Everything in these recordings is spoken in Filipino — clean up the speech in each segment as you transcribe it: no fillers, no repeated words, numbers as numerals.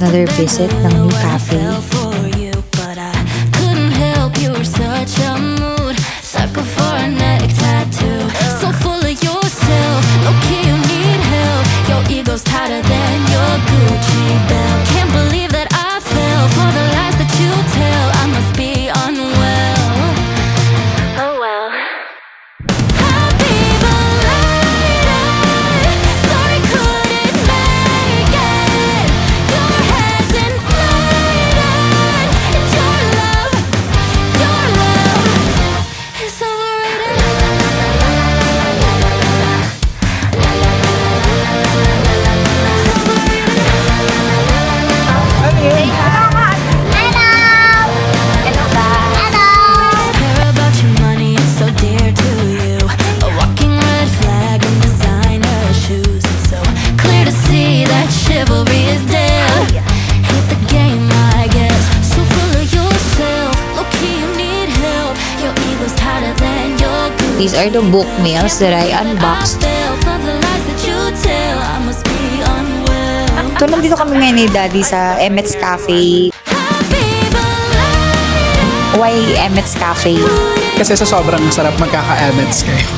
another visit ng new cafe. Sucker for a neck tattoo. So full of yourself. Okay, you need help. Your ego's tighter than your Gucci belt. Can't believe that I fell for the lies that you tell. I must be unwell. Oh well. Happy belated. Sorry couldn't make it. Your head's inflated. It's your love. Your love. It's overrated. Care about your money, it's so dear to you. A walking red flag and designer shoes. It's so clear to see that chivalry is dead. Hate the game, I guess. So full of yourself. Okay, you need help. Your ego's tighter than your Gucci. These are the book mails that I unboxed. So, nandito kami ngayon ni Daddy sa Emmett's Cafe. Why Emmett's Cafe? Kasi sa sobrang sarap magkaka-Emmett's kayo.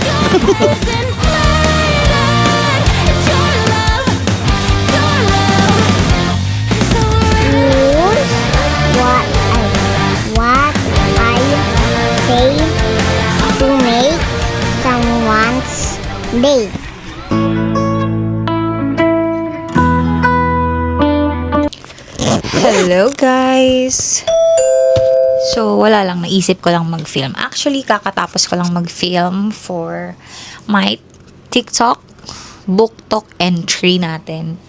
What I say to make someone's day. Hello guys! So, wala lang. Naisip ko lang mag-film. Actually, kakatapos ko lang mag-film for my TikTok book talk entry natin.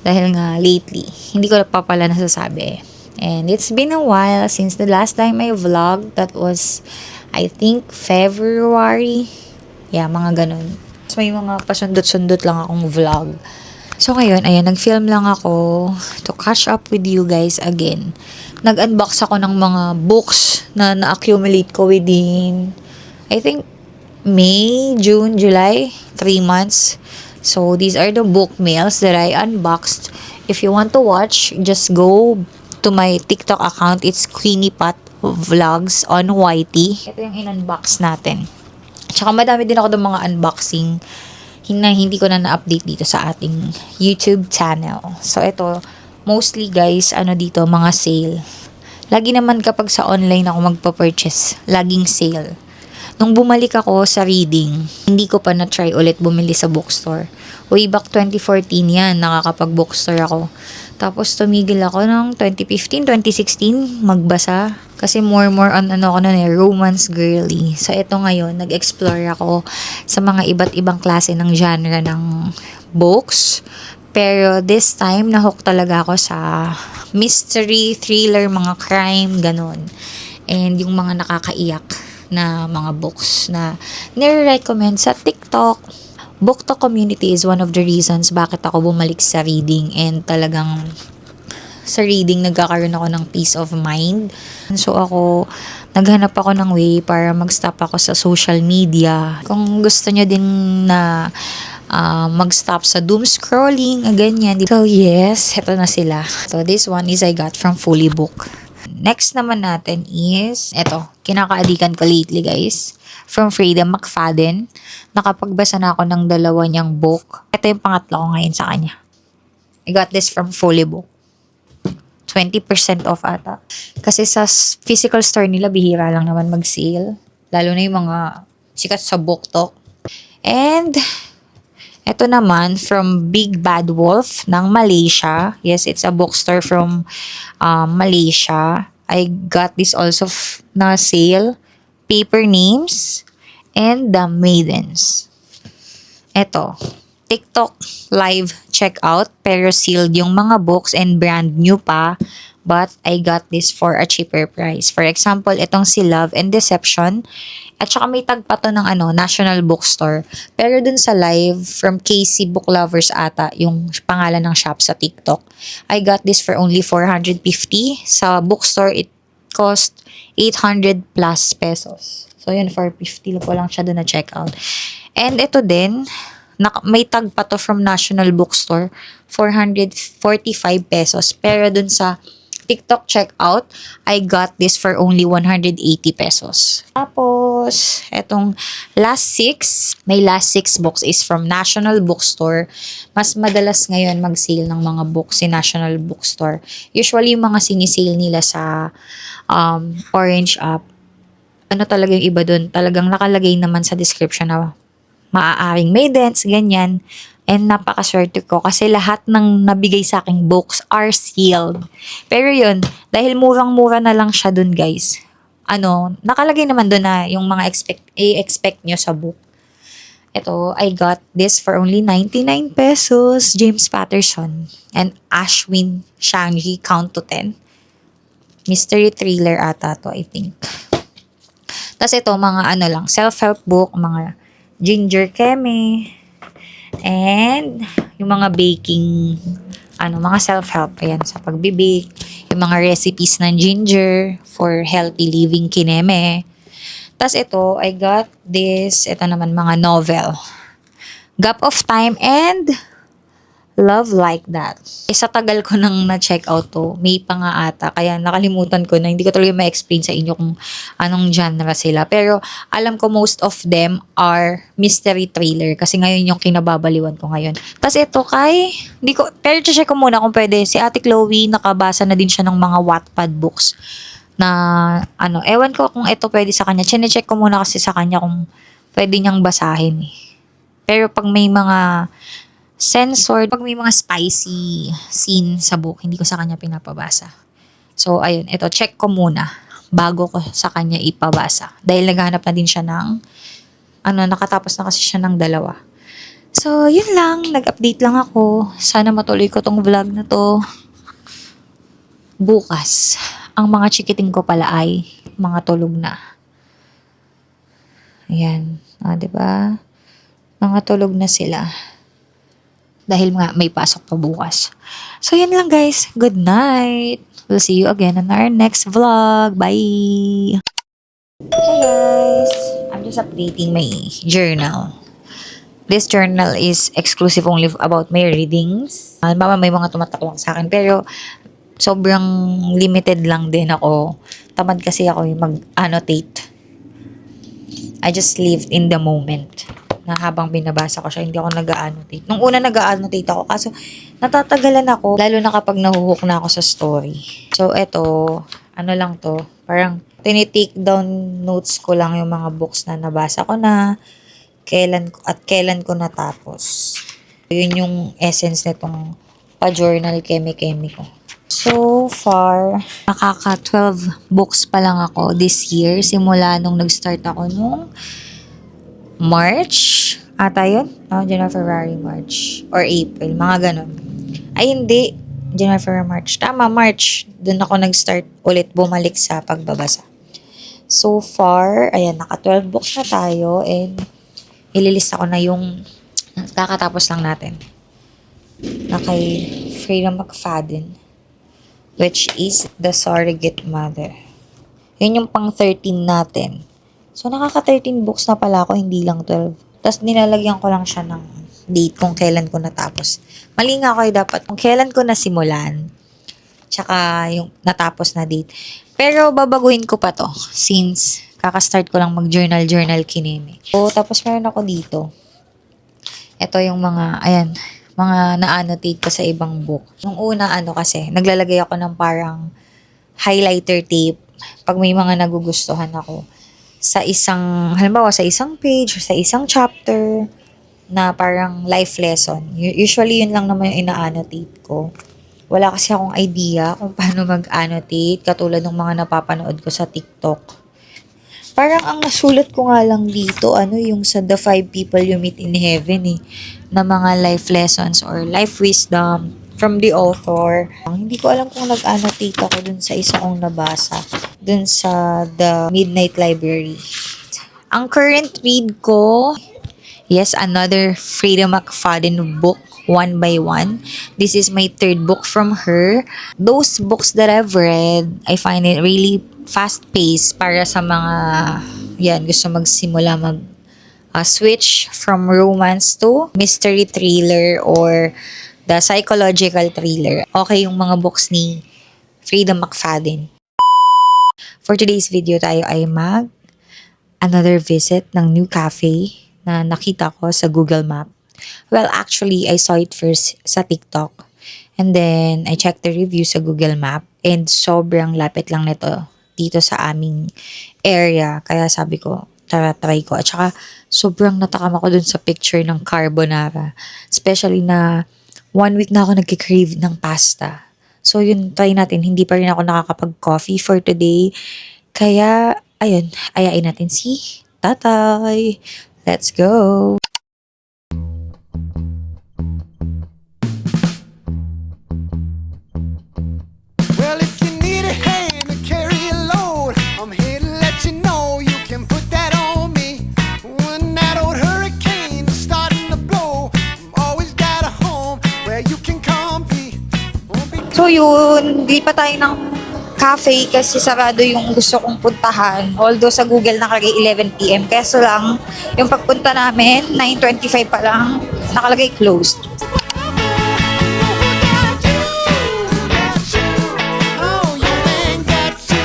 Dahil nga, lately, hindi ko pa pala nasasabi. And it's been a while since the last time I vlogged. That was, I think, February. Yeah, mga ganun. So, may mga pasundot-sundot lang akong vlog. So, ngayon, ayan, nag-film lang ako to catch up with you guys again. Nag-unbox ako ng mga books na na-accumulate ko within, I think, May, June, July, 3 months. So, these are the book mails that I unboxed. If you want to watch, just go to my TikTok account. It's Queenie Pat Vlogs on YT. Ito yung in-unbox natin. Tsaka madami din ako ng mga unboxing na hindi ko na na-update dito sa ating YouTube channel. So, ito, mostly guys, dito, mga sale. Lagi naman kapag sa online ako magpa-purchase, laging sale. Nung bumalik ako sa reading, hindi ko pa na-try ulit bumili sa bookstore. Way back 2014 yan, nakakapag-bookstore ako. Tapos tumigil ako ng 2015, 2016, magbasa. Kasi more on ako na romance girly. So ito ngayon, nag-explore ako sa mga iba't ibang klase ng genre ng books. Pero this time, nahook talaga ako sa mystery, thriller, mga crime, ganun. And yung mga nakakaiyak na mga books na nire-recommend sa TikTok. Book Talk community is one of the reasons bakit ako bumalik sa reading, and talagang sa reading nagkakaroon ako ng peace of mind. So ako, naghanap ako ng way para mag-stop ako sa social media. Kung gusto nyo din na mag-stop sa doom scrolling, ganyan. So yes, eto na sila. So this one is I got from Fully Book. Next naman natin is, eto, kinakaadikan ko lately guys. From Freedom McFadden. Nakapagbasa na ako ng 2 niyang book. Ito yung pangatlo ko ngayon sa kanya. I got this from Fully Book. 20% off ata. Kasi sa physical store nila, bihira lang naman mag-sale. Lalo na yung mga sikat sa Book Talk. And, ito naman, from Big Bad Wolf ng Malaysia. Yes, it's a bookstore from Malaysia. I got this also na sale. Paper Names and The Maidens. Ito, TikTok live checkout, pero sealed yung mga books and brand new pa, but I got this for a cheaper price. For example, itong si Love and Deception, at saka may tag pa to ng National Bookstore. Pero dun sa live, from KC Book Lovers ata, yung pangalan ng shop sa TikTok. I got this for only 450. Sa bookstore, it cost 800 plus pesos. So, yun, 450 po lang siya doon na checkout. And ito din, May tag pa to from National Bookstore, 445 pesos. Pero dun sa TikTok checkout, I got this for only 180 pesos. Tapos, etong may last six books is from National Bookstore. Mas madalas ngayon mag-sale ng mga books si National Bookstore. Usually, yung mga sinisale nila sa Orange app, ano talaga yung iba dun? Talagang nakalagay naman sa description na maaaring may dents, ganyan. And napakaswerte ko kasi lahat ng nabigay sa aking books are sealed. Pero yun, dahil murang-mura na lang siya dun, guys. Nakalagay naman dun na yung mga expect nyo sa book. Ito, I got this for only 99 pesos. James Patterson and Ashwin Shangji, Count to 10. Mystery thriller ata to, I think. Tapos ito, mga self-help book, mga ginger keme, and yung mga baking, mga self-help, ayan, sa pagbibake, yung mga recipes ng ginger for healthy living kineme. Tapos ito, I got ito naman mga novel. Gap of Time and Love Like That. Sa tagal ko nang na-check out to, may pa nga ata, kaya nakalimutan ko na, hindi ko talaga ma-explain sa inyo kung anong genre sila. Pero alam ko most of them are mystery thriller kasi ngayon yung kinababaliwan ko ngayon. Tapos ito pero check ko muna kung pwede. Si Ate Chloe, nakabasa na din siya ng mga Wattpad books na ewan ko kung ito pwede sa kanya. Chine-check ko muna kasi sa kanya kung pwede niyang basahin eh. Pero pag may mga pag may mga spicy scene sa book, hindi ko sa kanya pinapabasa. So, ayun, ito, check ko muna bago ko sa kanya ipabasa. Dahil naghahanap na din siya ng, nakatapos na kasi siya ng 2. So, yun lang, nag-update lang ako. Sana matuloy ko tong vlog na to. Bukas, ang mga chikiting ko pala ay mga tulog na. Ayan, diba? Mga tulog na sila. Dahil nga may pasok pa bukas. So, yan lang guys. Good night. We'll see you again on our next vlog. Bye! Hey guys! I'm just updating my journal. This journal is exclusive only about my readings. Mama, may mga tumatak lang sa akin. Pero, sobrang limited lang din ako. Tamad kasi ako yung mag-annotate. I just lived in the moment. Na habang binabasa ko siya, hindi ako nag-a-annotate. Nung una nag-a-annotate ako, kaso natatagalan ako, lalo na kapag nahuhook na ako sa story. So, eto, lang to, parang tinitake down notes ko lang yung mga books na nabasa ko na, kailan ko natapos. Yun yung essence nitong pa-journal keme-keme ko. So far, nakaka 12 books pa lang ako this year, simula nung nag-start ako nung March, ata yun? January, February, March. Or April, mga ganun. Ay, hindi. January, February, March. Tama, March. Doon ako nag-start ulit bumalik sa pagbabasa. So far, ayan, naka 12 books na tayo and ililista ko na yung kakatapos lang natin. Na kay Freida McFadden, which is The Surrogate Mother. Yun yung pang 13 natin. So, nakaka-13 books na pala ako, hindi lang 12. Tapos, nilalagyan ko lang siya ng date kung kailan ko natapos. Mali nga ako dapat kung kailan ko nasimulan. Tsaka, yung natapos na date. Pero, babaguhin ko pa to since kaka-start ko lang mag-journal kineme. So, tapos meron ako dito. Ito yung mga na-annotate ko sa ibang book. Nung una, kasi, naglalagay ako ng parang highlighter tape pag may mga nagugustuhan ako. Halimbawa sa isang page, sa isang chapter, na parang life lesson. Usually, yun lang naman yung ina-annotate ko. Wala kasi akong idea kung paano mag-annotate, katulad ng mga napapanood ko sa TikTok. Parang ang nasulat ko nga lang dito, yung sa The 5 People You Meet in Heaven na mga life lessons or life wisdom from the author. Hindi ko alam kung nag-annotate ako dun sa isa kong nabasa. Dun sa The Midnight Library. Ang current read ko, yes, another Freida McFadden book, One by One. This is my 3rd book from her. Those books that I've read, I find it really fast-paced para sa mga, gusto magsimula switch from romance to mystery thriller or the psychological thriller. Okay yung mga books ni Freida McFadden. For today's video tayo ay another visit ng new cafe na nakita ko sa Google Map. Well, actually, I saw it first sa TikTok. And then, I checked the review sa Google Map. And sobrang lapit lang nito dito sa aming area. Kaya sabi ko, try ko. At saka, sobrang natakam ako dun sa picture ng carbonara. Especially na 1 week na ako nagkikrave ng pasta. So, yun, try natin. Hindi pa rin ako nakakapag-coffee for today. Kaya, ayun, ayain natin si Tatay. Let's go! Well, if you need a hand to carry a load, I'm here to let you know you can put that on me. When that old hurricane is starting to blow, I've always got a home where you can come be. Won't be So yun, di pa tayo ng cafe kasi sarado yung gusto kong puntahan. Although sa Google nakalagay 11 PM. Keso lang, yung pagpunta namin, 9:25 pa lang, nakalagay closed. Oh, your man got you.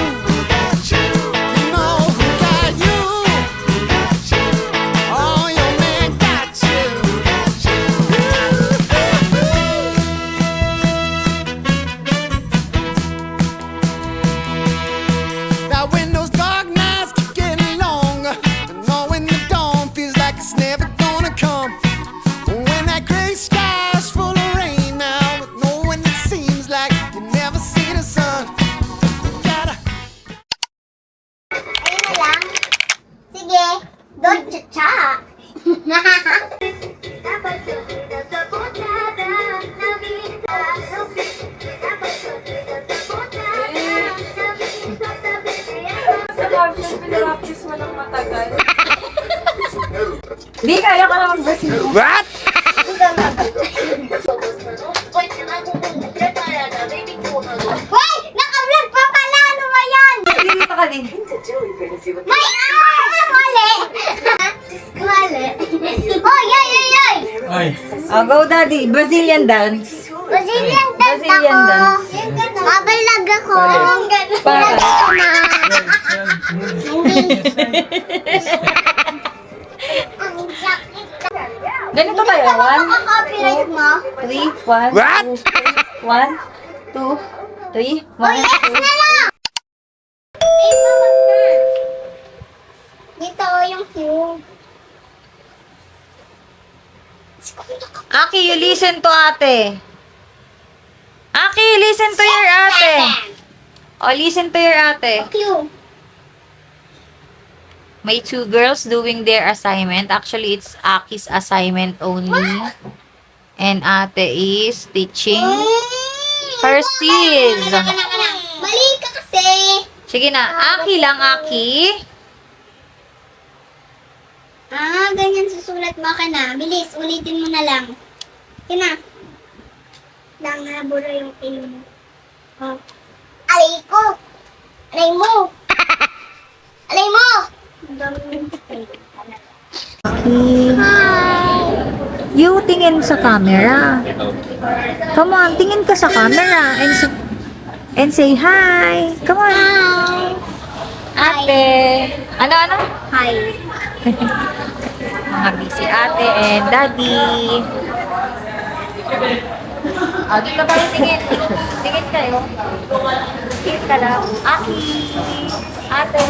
You know who got you. Oh, your man got you. Now when those dark nights keep getting longer, and knowing the dawn feels like it's never gonna come. When that gray sky is full of rain now, but knowing it seems like you never see the sun. Gotta Ayun na lang. Sige. Don't cha-cha. Sa caption, pinarapis mo ng matagal. Di, kaya ka naman ba siya? What? Hoy! Naka-vlog pa pala! Ano ba yan? Dito ka din. May mali! Mali. Hoy! Ay! Ay! Ay! Oh, go daddy. Brazilian dance. Brazilian dance Brazilian ako. dance. Babalag ako. Anong ganun? Para. Hindi. Ang sakit. Ganito tayo. Ano ka copyright mo? 3, 1, What? 1, 2, 3, 1, Hoy, yes na lang! Dito yung cube. Aki, you listen to ate. Aki, listen to your ate. Oh, listen to your ate. Cube. May 2 girls doing their assignment. Actually, it's Aki's assignment only. And ate is teaching her sis. Mali ka kasi. Sige na, Aki lang, Aki. Ganyan susulat mo ka na. Bilis, ulitin mo na lang. Kina. Lang nabura yung ilo mo. Oh. Alay ko. Alay mo. Alay mo. Hi. You tingin sa camera. Come on, tingin ka sa camera and say hi. Come on. Hi. Ate. Ano? Hi. Mga busy ate and daddy. Oh, dito tayo tingin. Tingin kayo. Tingin ka lang. Aki. Ate.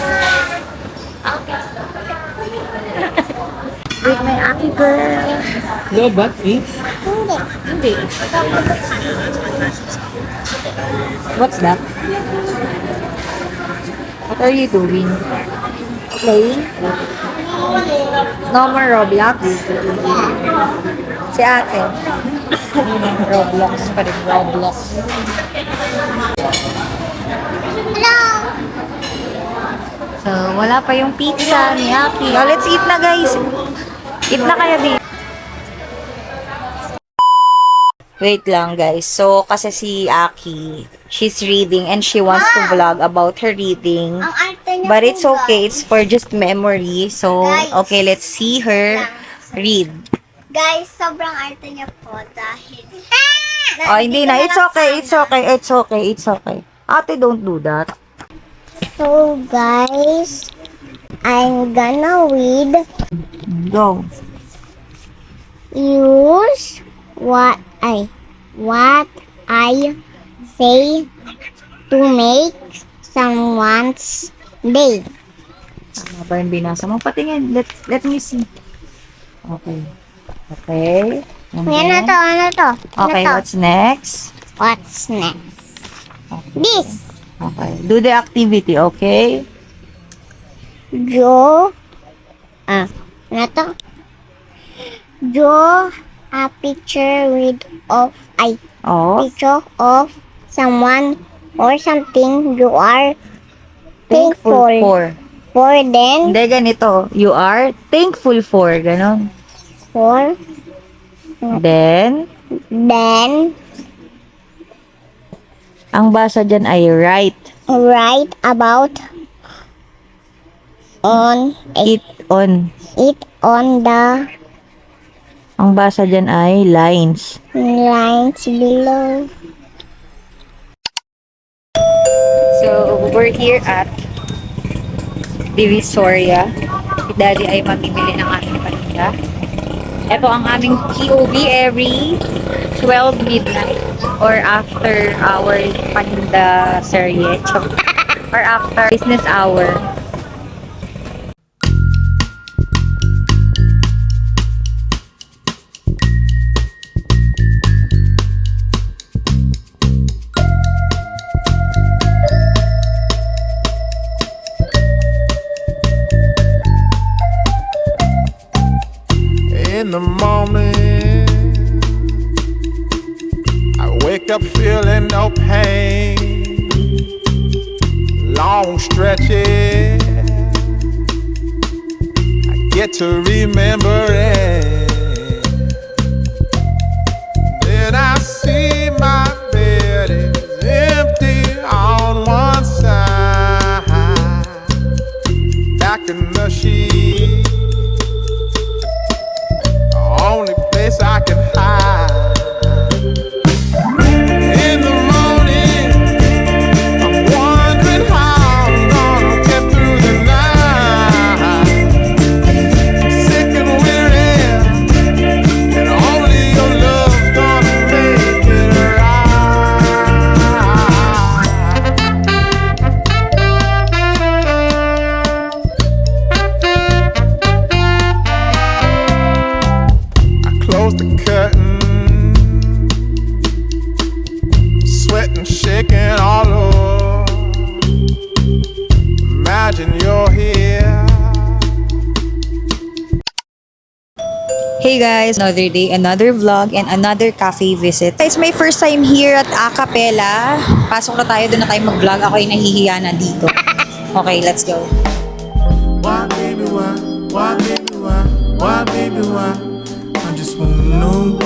Aki. With my Aki girl. No, but Hindi. What's that? What are you doing? Playing? No more Roblox? Si ate. Roblox pa rin. Roblox. Hello. So, wala pa yung pizza ni Aki. Oh, let's eat na guys. Eat na kayo din. Wait lang guys. So, kasi si Aki, she's reading and she wants to vlog about her reading. Ang arte But it's okay. It's for just memory. So, okay, let's see her read. Guys, sobrang arte niya po dahil... Oh, hindi na. It's okay. It's okay. It's okay. It's okay. Ate, don't do that. So, guys, I'm gonna read Go. use what I say to make someone's day. Tama ba yung binasa mo? Patingin. Let me see. Okay. Okay. And then- Ano to? Okay, what's next? What's next? This. Okay. Do the activity, okay? Draw. Ano to? Draw a picture Oh. picture of someone or something you are Thankful thankful for. then Hindi, ganito. You are thankful for. Ganon. for Then, ang basa dyan ay write. write about It on. the Ang basa dyan ay lines. lines below. So, we're here at Divisoria. Si Daddy ay mamimili ng aming paninda. Ito ang aming POV every 12 midnight or after our paninda serye. Or after business hour. In the morning, I wake up feeling no pain. Long stretches, I get to remember it. Then I see my bed is empty on one side. Back in the sheet, only place I can hide. In the morning, I'm wondering how I'm gonna get through the night. Sick and weary, and only your love's gonna make it right. I close the curtain, sweating, shaking all over. Imagine you're here. Hey guys, another day, another vlog, and another cafe visit. It's my first time here at Acapella. Pasok na tayo, doon na tayo mag-vlog. Ako ay nahihiya na dito. Okay, let's go. Why, baby, why? Why, baby, why? Why, baby, why? I just wanna know.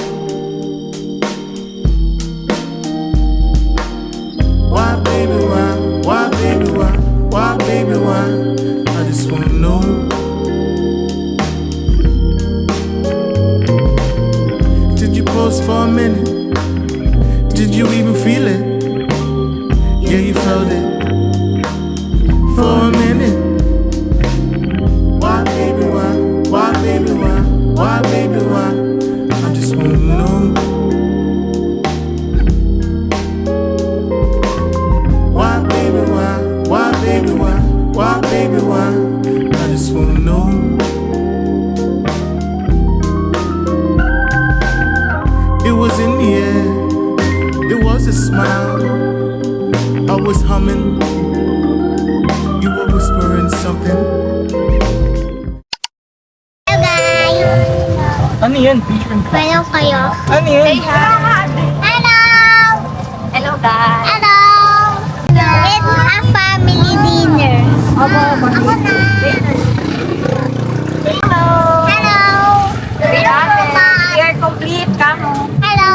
Why, baby, why? Why, baby, why? Why, baby, why? I just wanna know. Did you pause for a minute? Did you even feel it? Yeah, you felt it. For a minute. Why, baby, why? Why, baby, why? Why, baby, why? I just wanna know. Why, baby, why? Why, baby, why? Why, baby, why? I just wanna know. It was in the air. It was a smile. I was humming. You were whispering something. Hello guys! Ano yan? Hello kayo. Ano yan? Hello! Hello guys! Hello! It's a family dinner. Ako na. Hello! Hello! We are complete, kamo. Hello!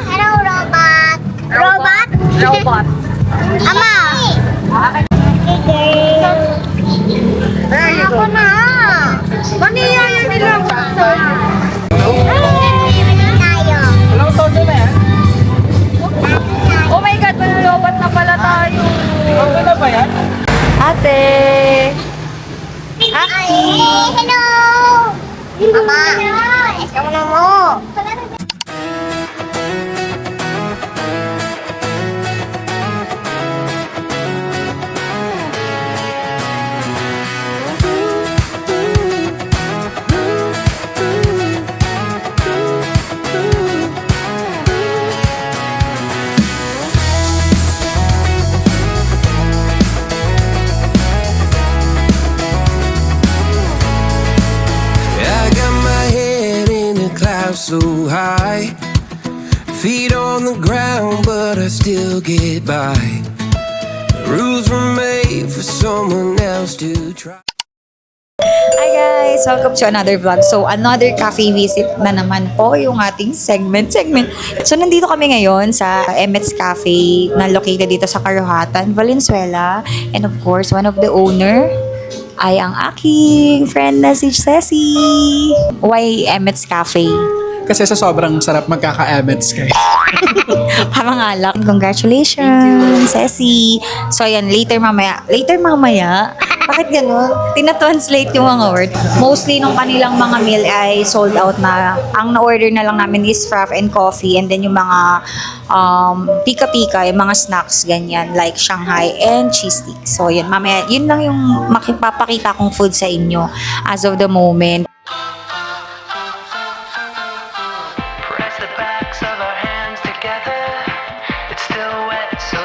Hello, robot. Robot? Robot. Ama! Hey girl. ate. Aki. Hello! Mama! Ikaw na mo! I got my head in the clouds so high, feet on the ground, but I still get by. Rules were made for someone else to try. Hi guys! Welcome to another vlog. So, another cafe visit na naman po yung ating segment. So, nandito kami ngayon sa Emmett's Cafe na located dito sa Carohatan, Valenzuela. And of course, one of the owner ay ang aking friend na si Ceci. Why Emmett's Cafe? Kasi sa sobrang sarap magkaka-Emmets kayo. Parang alak. Congratulations, Ceci. So, ayan, later mamaya. Bakit ganun? Tina-translate yung mga word. Mostly nung kanilang mga meal ay sold out na. Ang na-order na lang namin is frappe and coffee, and then yung mga pika-pika, yung mga snacks, ganyan, like Shanghai and cheese stick. So, yun, mamaya, yun lang yung makipapakita kong food sa inyo as of the moment. Press the backs of our hands together. It's still wet, so